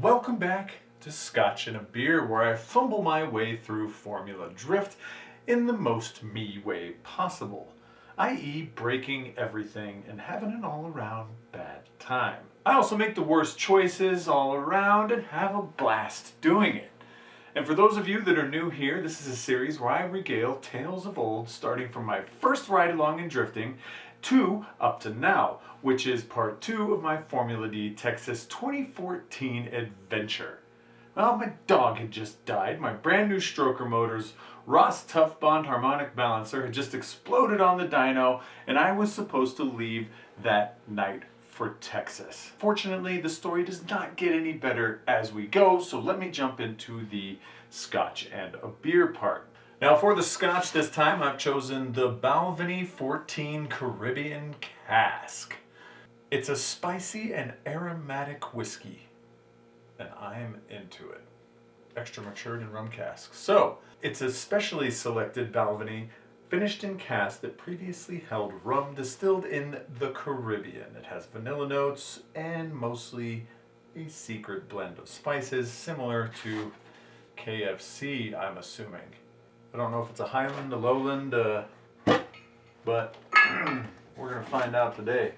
Welcome back to Scotch and a Beer, where I fumble my way through Formula Drift in the most me way possible, i.e. breaking everything and having an all-around bad time. I also make the worst choices all around and have a blast doing it. And for those of you that are new here, this is a series where I regale tales of old, starting from my first ride along in drifting to up to now, which is part 2 of my Formula D Texas 2014 adventure. Well, my dog had just died, my brand new stroker motors, Ross Tough Bond harmonic balancer had just exploded on the dyno, and I was supposed to leave that night for Texas. Fortunately, the story does not get any better as we go, so let me jump into the Scotch and a Beer part. Now for the Scotch this time, I've chosen the Balvenie 14 Caribbean Cask. It's a spicy and aromatic whiskey, and I'm into it. Extra matured in rum casks. So, it's a specially selected Balvenie finished in cask that previously held rum distilled in the Caribbean. It has vanilla notes and mostly a secret blend of spices similar to KFC, I'm assuming. I don't know if it's a Highland, a Lowland, but we're going to find out today.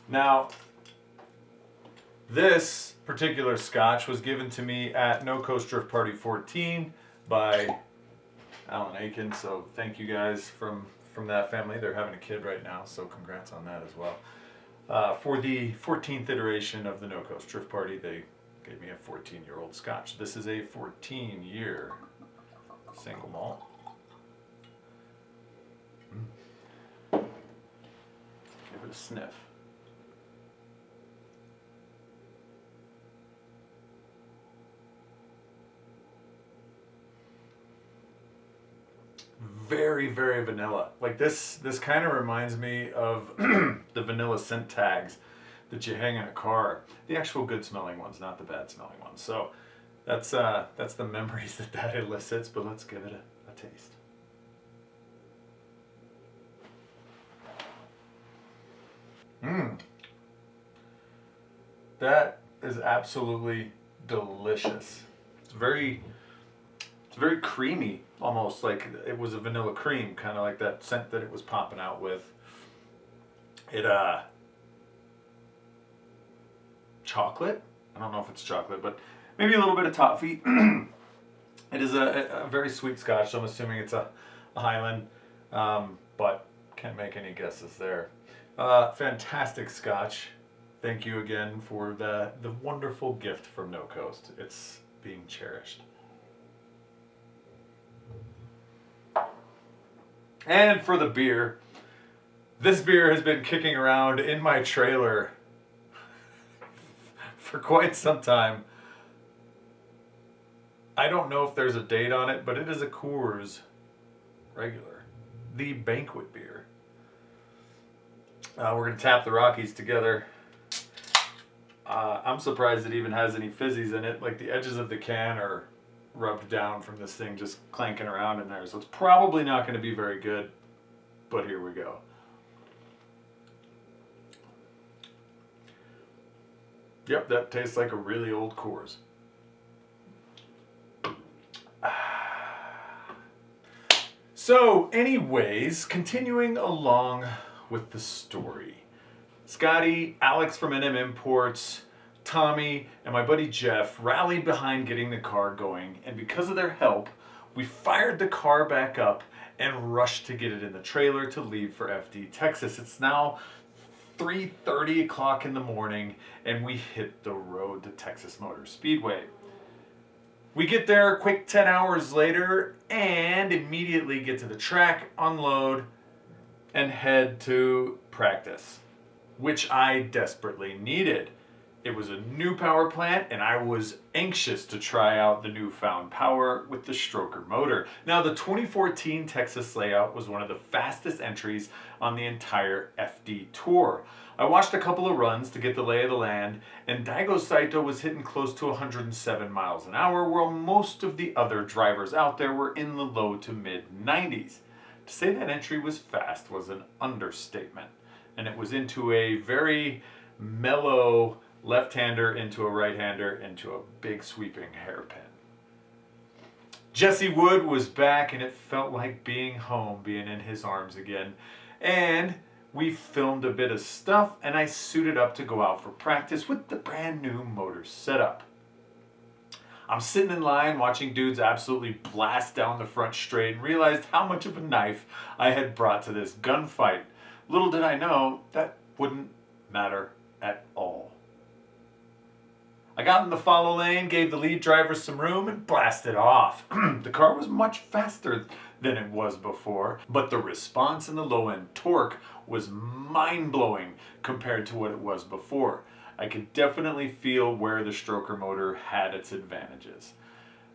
Now, this particular Scotch was given to me at No Coast Drift Party 14 by Alan Aiken, so thank you guys from that family. They're having a kid right now, so congrats on that as well. For the 14th iteration of the No Coast Drift Party, they gave me a 14-year-old Scotch. This is a 14-year single malt. Give it a sniff. Very, very vanilla. Like this kind of reminds me of the vanilla scent tags that you hang in a car. The actual good smelling ones, not the bad smelling ones. So that's the memories that elicits, but let's give it a taste. That is absolutely delicious. It's very creamy, almost like it was a vanilla cream, kind of like that scent that it was popping out with. It chocolate? I don't know if it's chocolate, but maybe a little bit of toffee. It is a very sweet Scotch, so I'm assuming it's a Highland, but can't make any guesses there. Fantastic Scotch. Thank you again for the wonderful gift from No Coast. It's being cherished. And for the beer, this beer has been kicking around in my trailer for quite some time. I don't know if there's a date on it, but it is a Coors regular, the banquet beer. We're going to tap the Rockies together. I'm surprised it even has any fizzies in it. Like the edges of the can are rubbed down from this thing just clanking around in there. So it's probably not going to be very good, but here we go. Yep, that tastes like a really old Coors. So anyways, continuing along with the story. Scotty, Alex from NM Imports, Tommy, and my buddy Jeff rallied behind getting the car going, and because of their help, we fired the car back up and rushed to get it in the trailer to leave for FD Texas. It's now 3:30 o'clock in the morning, and we hit the road to Texas Motor Speedway. We get there a quick 10 hours later and immediately get to the track, unload, and head to practice, which I desperately needed. It was a new power plant, and I was anxious to try out the newfound power with the stroker motor. Now, the 2014 Texas layout was one of the fastest entries on the entire FD Tour. I watched a couple of runs to get the lay of the land, and Daigo Saito was hitting close to 107 miles an hour, while most of the other drivers out there were in the low to mid 90s. To say that entry was fast was an understatement, and it was into a very mellow left-hander into a right-hander into a big sweeping hairpin. Jesse Wood was back, and it felt like being home, being in his arms again. And we filmed a bit of stuff, and I suited up to go out for practice with the brand new motor setup. I'm sitting in line watching dudes absolutely blast down the front straight and realized how much of a knife I had brought to this gunfight. Little did I know that wouldn't matter at all. I got in the follow lane, gave the lead driver some room, and blasted off. The car was much faster than it was before, but the response and the low-end torque was mind-blowing compared to what it was before. I could definitely feel where the stroker motor had its advantages.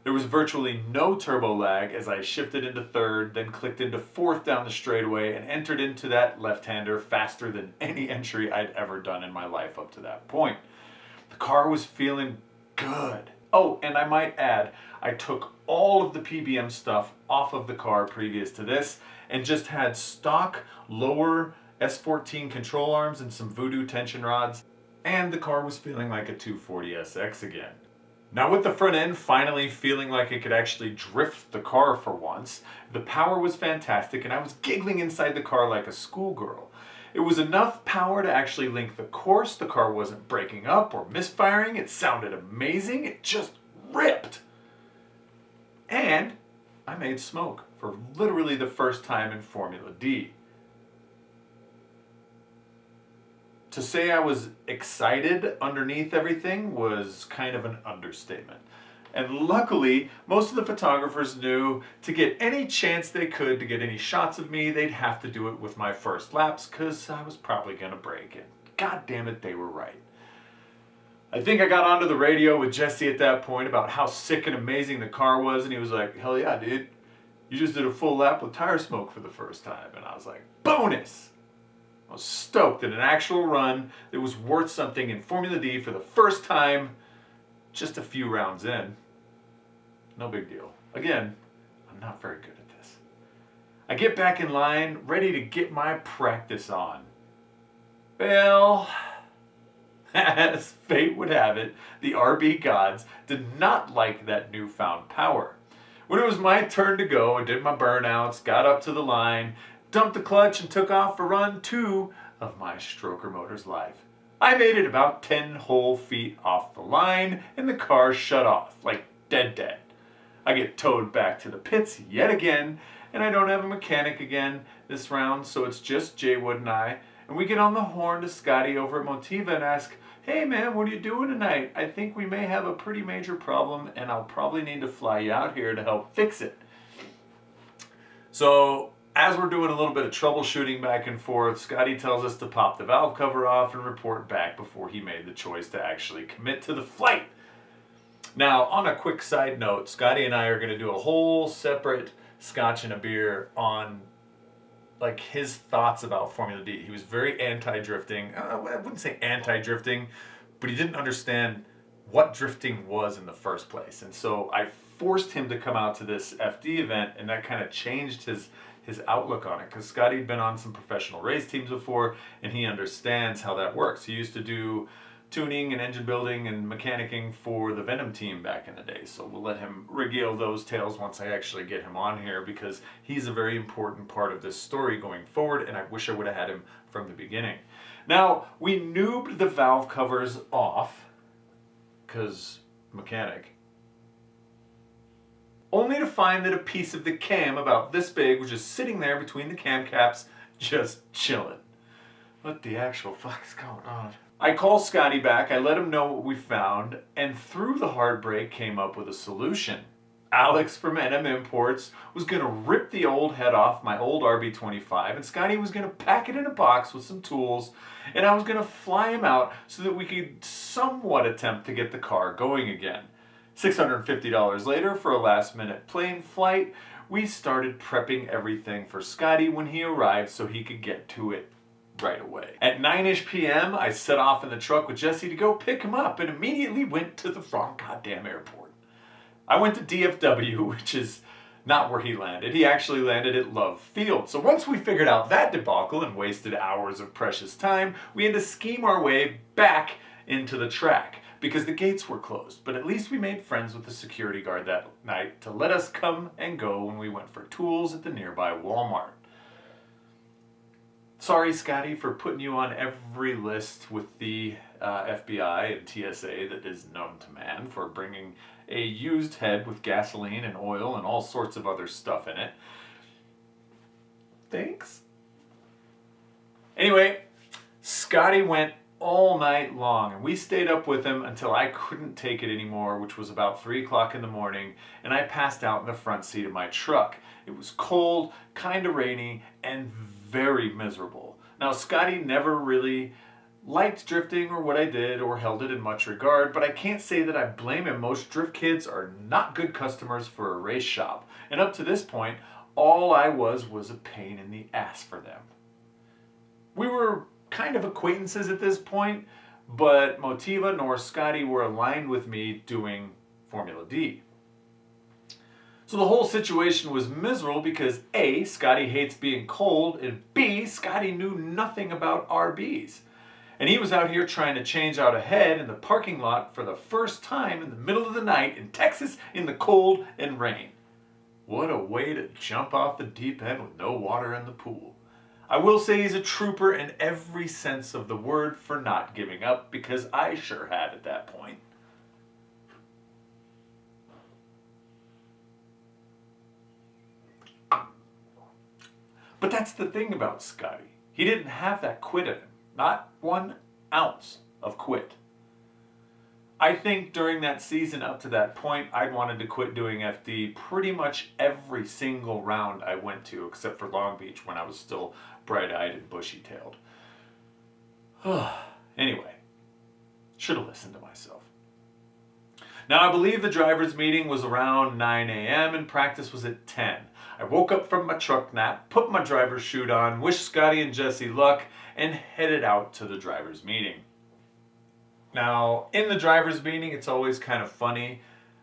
There was virtually no turbo lag as I shifted into third, then clicked into fourth down the straightaway and entered into that left-hander faster than any entry I'd ever done in my life up to that point. The car was feeling good. Oh, and I might add, I took all of the PBM stuff off of the car previous to this and just had stock lower S14 control arms and some Voodoo tension rods, and the car was feeling like a 240SX again. Now with the front end finally feeling like it could actually drift the car for once, the power was fantastic and I was giggling inside the car like a schoolgirl. It was enough power to actually link the course. The car wasn't breaking up or misfiring. It sounded amazing. It just ripped. And I made smoke for literally the first time in Formula D. To say I was excited underneath everything was kind of an understatement. And luckily, most of the photographers knew to get any chance they could to get any shots of me, they'd have to do it with my first laps because I was probably going to break it. God damn it, they were right. I think I got onto the radio with Jesse at that point about how sick and amazing the car was, and he was like, hell yeah, dude. You just did a full lap with tire smoke for the first time. And I was like, bonus! I was stoked that an actual run that was worth something in Formula D for the first time just a few rounds in. No big deal. Again, I'm not very good at this. I get back in line, ready to get my practice on. Well, as fate would have it, the RB gods did not like that newfound power. When it was my turn to go, I did my burnouts, got up to the line, dumped the clutch, and took off for run 2 of my stroker motor's life. I made it about 10 whole feet off the line, and the car shut off, like dead. I get towed back to the pits yet again, and I don't have a mechanic again this round, so it's just Jay Wood and I. And we get on the horn to Scottie over at Motiva and ask, hey man, what are you doing tonight? I think we may have a pretty major problem, and I'll probably need to fly you out here to help fix it. So, as we're doing a little bit of troubleshooting back and forth, Scottie tells us to pop the valve cover off and report back before he made the choice to actually commit to the flight. Now, on a quick side note, Scottie and I are going to do a whole separate Scotch and a Beer on like his thoughts about Formula D. He was very anti-drifting. I wouldn't say anti-drifting, but he didn't understand what drifting was in the first place. And so I forced him to come out to this FD event, and that kind of changed his outlook on it, because Scottie'd been on some professional race teams before and he understands how that works. He used to do tuning and engine building and mechanicking for the Venom team back in the day, so we'll let him regale those tales once I actually get him on here, because he's a very important part of this story going forward, and I wish I would have had him from the beginning. Now, we noobed the valve covers off because mechanic, only to find that a piece of the cam about this big was just sitting there between the cam caps, just chilling. What the actual fuck is going on? I call Scottie back, I let him know what we found, and through the heartbreak came up with a solution. Alex from NM Imports was going to rip the old head off my old RB25, and Scottie was going to pack it in a box with some tools, and I was going to fly him out so that we could somewhat attempt to get the car going again. $650 later, for a last-minute plane flight, we started prepping everything for Scottie when he arrived so he could get to it right away. At 9-ish p.m., I set off in the truck with Jesse to go pick him up and immediately went to the wrong goddamn airport. I went to DFW, which is Not where he landed. He actually landed at Love Field. So once we figured out that debacle and wasted hours of precious time, we had to scheme our way back into the track because the gates were closed. But at least we made friends with the security guard that night to let us come and go when we went for tools at the nearby Walmart. Sorry, Scotty, for putting you on every list with the FBI and TSA that is known to man for bringing a used head with gasoline and oil and all sorts of other stuff in it. Thanks. Anyway, Scotty went all night long, and we stayed up with him until I couldn't take it anymore, which was about 3 o'clock in the morning, and I passed out in the front seat of my truck. It was cold, kind of rainy, and very miserable. Now, Scotty never really liked drifting or what I did or held it in much regard, but I can't say that I blame him. Most drift kids are not good customers for a race shop, and up to this point, all I was a pain in the ass for them. We were kind of acquaintances at this point, but Motiva nor Scotty were aligned with me doing Formula D. So the whole situation was miserable because A, Scotty hates being cold, and B, Scotty knew nothing about RBs. And he was out here trying to change out a head in the parking lot for the first time in the middle of the night in Texas in the cold and rain. What a way to jump off the deep end with no water in the pool. I will say he's a trooper in every sense of the word for not giving up, because I sure had at that point. But that's the thing about Scotty. He didn't have that quit in him. Not 1 ounce of quit. I think during that season up to that point, I'd wanted to quit doing FD pretty much every single round I went to, except for Long Beach when I was still bright-eyed and bushy-tailed. Anyway, should have listened to myself. Now, I believe the driver's meeting was around 9 a.m. and practice was at 10. I woke up from my truck nap, put my driver's chute on, wished Scotty and Jesse luck, and headed out to the driver's meeting. Now, in the driver's meeting, it's always kind of funny.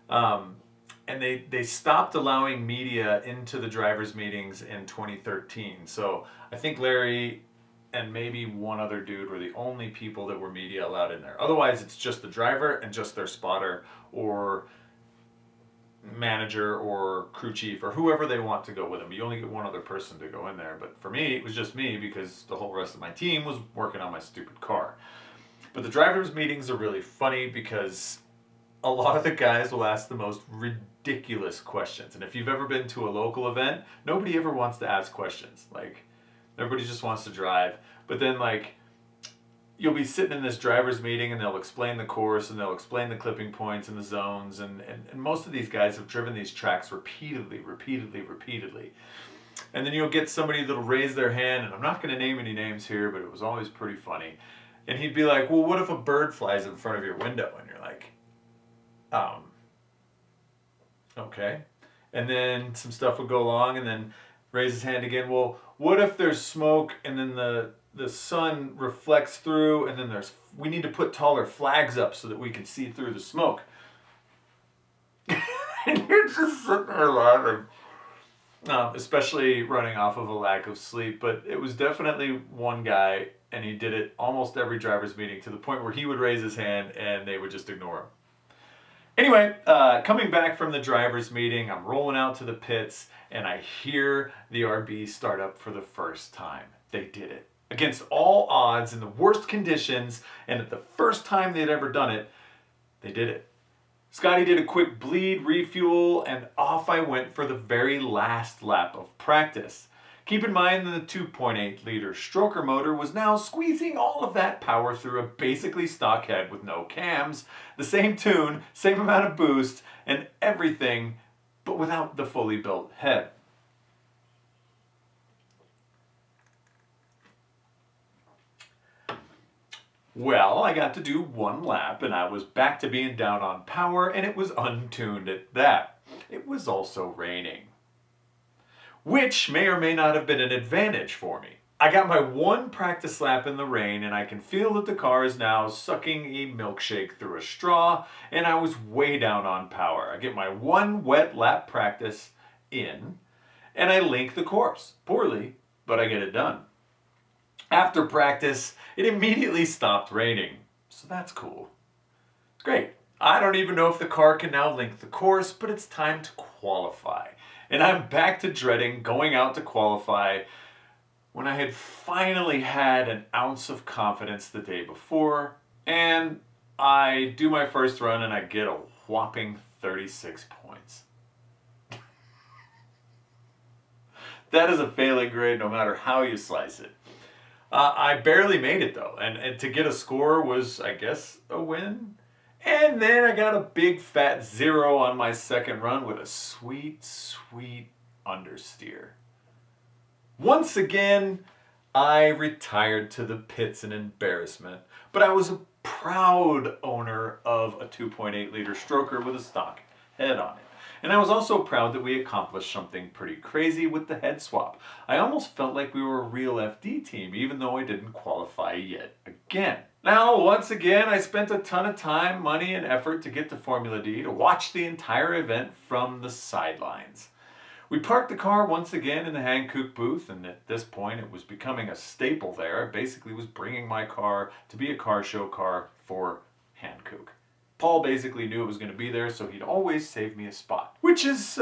And they stopped allowing media into the driver's meetings in 2013. So I think Larry and maybe one other dude were the only people that were media allowed in there. Otherwise, it's just the driver and just their spotter or manager or crew chief or whoever they want to go with them. You only get one other person to go in there. But for me, it was just me because the whole rest of my team was working on my stupid car. But the driver's meetings are really funny because a lot of the guys will ask the most ridiculous questions. And if you've ever been to a local event, nobody ever wants to ask questions. Like, everybody just wants to drive. But then, like, you'll be sitting in this driver's meeting and they'll explain the course and they'll explain the clipping points and the zones. And most of these guys have driven these tracks repeatedly. And then you'll get somebody that'll raise their hand, and I'm not going to name any names here, but it was always pretty funny. And he'd be like, well, what if a bird flies in front of your window? And you're like, okay. And then some stuff would go along, and then raise his hand again. Well, what if there's smoke and then the sun reflects through, and then we need to put taller flags up so that we can see through the smoke. And you're just sitting there laughing. Especially running off of a lack of sleep. But it was definitely one guy, and he did it almost every driver's meeting to the point where he would raise his hand and they would just ignore him. Anyway, coming back from the driver's meeting, I'm rolling out to the pits, and I hear the RB start up for the first time. They did it. Against all odds, in the worst conditions, and at the first time they'd ever done it, they did it. Scotty did a quick bleed, refuel, and off I went for the very last lap of practice. Keep in mind that the 2.8 liter stroker motor was now squeezing all of that power through a basically stock head with no cams, the same tune, same amount of boost, and everything, but without the fully built head. Well, I got to do one lap and I was back to being down on power, and it was untuned at that. It was also raining, which may or may not have been an advantage for me. I got my one practice lap in the rain, and I can feel that the car is now sucking a milkshake through a straw, and I was way down on power. I get my one wet lap practice in, and I link the course. Poorly, but I get it done. After practice, it immediately stopped raining, so that's cool. Great. I don't even know if the car can now link the course, but it's time to qualify. And I'm back to dreading going out to qualify when I had finally had an ounce of confidence the day before, and I do my first run and I get a whopping 36 points. That is a failing grade no matter how you slice it. I barely made it though, and to get a score was, I guess, a win. And then I got a big fat 0 on my second run with a sweet, sweet understeer. Once again, I retired to the pits in embarrassment, but I was a proud owner of a 2.8 liter stroker with a stock head on it. And I was also proud that we accomplished something pretty crazy with the head swap. I almost felt like we were a real FD team, even though I didn't qualify yet again. Now, once again, I spent a ton of time, money, and effort to get to Formula D to watch the entire event from the sidelines. We parked the car once again in the Hankook booth, and at this point it was becoming a staple there. I basically was bringing my car to be a car show car for Hankook. Paul basically knew it was going to be there, so he'd always save me a spot. Which is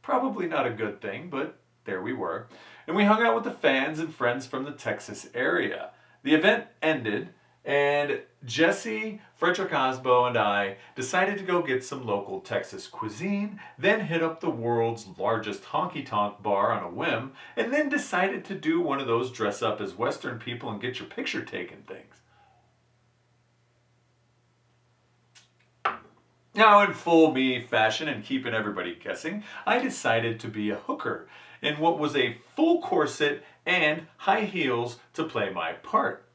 probably not a good thing, but there we were. And we hung out with the fans and friends from the Texas area. The event ended, and Jesse, Frederick Osbo, and I decided to go get some local Texas cuisine, then hit up the world's largest honky-tonk bar on a whim, and then decided to do one of those dress up as Western people and get your picture taken things. Now, in full me fashion and keeping everybody guessing, I decided to be a hooker in what was a full corset and high heels to play my part.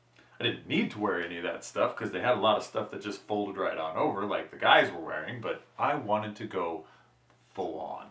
I didn't need to wear any of that stuff because they had a lot of stuff that just folded right on over like the guys were wearing, but I wanted to go full on.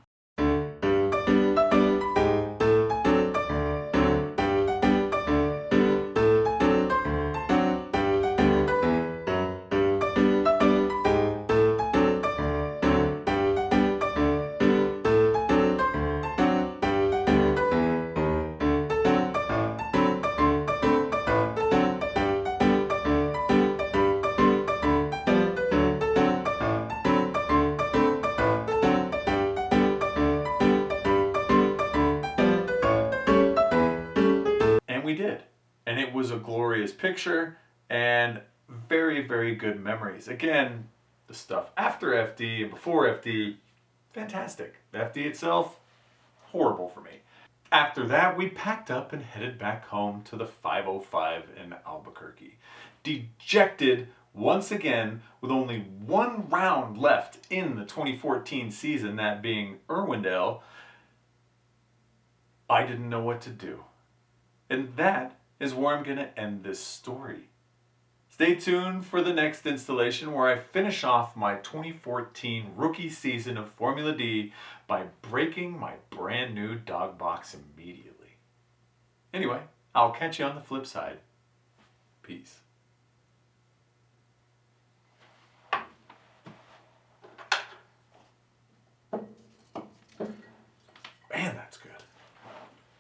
We did. And it was a glorious picture and very, very good memories. Again, the stuff after FD and before FD, fantastic. The FD itself, horrible for me. After that, we packed up and headed back home to the 505 in Albuquerque. Dejected once again with only one round left in the 2014 season, that being Irwindale, I didn't know what to do. And that is where I'm going to end this story. Stay tuned for the next installation where I finish off my 2014 rookie season of Formula D by breaking my brand new dog box immediately. Anyway, I'll catch you on the flip side. Peace. Man,